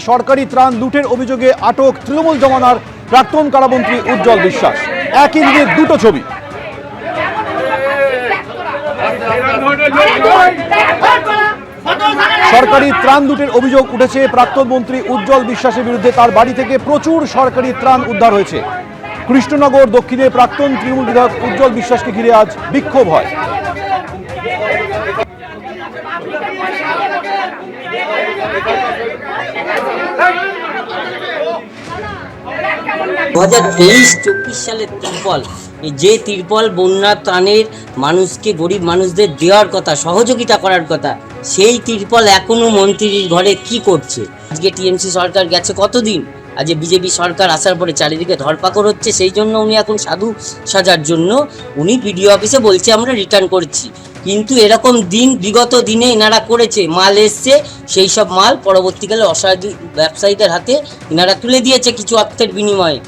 সরকারি ত্রাণ লুটের অভিযোগে আটক তৃণমূল জমানার প্রাক্তন কারামন্ত্রী উজ্জ্বল বিশ্বাস। একই দিনে দুটো ছবি। সরকারি ত্রাণ লুটের অভিযোগ উঠেছে প্রাক্তন মন্ত্রী উজ্জ্বল বিশ্বাসের বিরুদ্ধে। তার বাড়ি থেকে প্রচুর সরকারি ত্রাণ উদ্ধার হয়েছে। কৃষ্ণনগর দক্ষিণে প্রাক্তন তৃণমূল বিধায়ক উজ্জ্বল বিশ্বাসকে ঘিরে আজ বিক্ষোভ হয়। 2023-24 সালের তিরপল, যে তিরপল বন্যা ত্রাণের মানুষকে, গরিব মানুষদের দেওয়ার কথা, সহযোগিতা করার কথা, সেই তিরপল এখনো মন্ত্রীর ঘরে কি করছে? আজকে টিএমসি সরকার গেছে কতদিন, আজ বিজেপি সরকার আসার পরে চারিদিকে ধরপাকড় হচ্ছে। সেই জন্য উনি এখন সাধু সাজার জন্য উনি বিডিও অফিসে বলছে আমরা রিটার্ন করছি। কিন্তু এরকম দিন বিগত দিনে এনারা করেছে, মাল এসছে, সেই সব মাল পরবর্তীকালে অসাধু ব্যবসায়ীদের হাতে এনারা তুলে দিয়েছে কিছু অর্থের বিনিময়ে।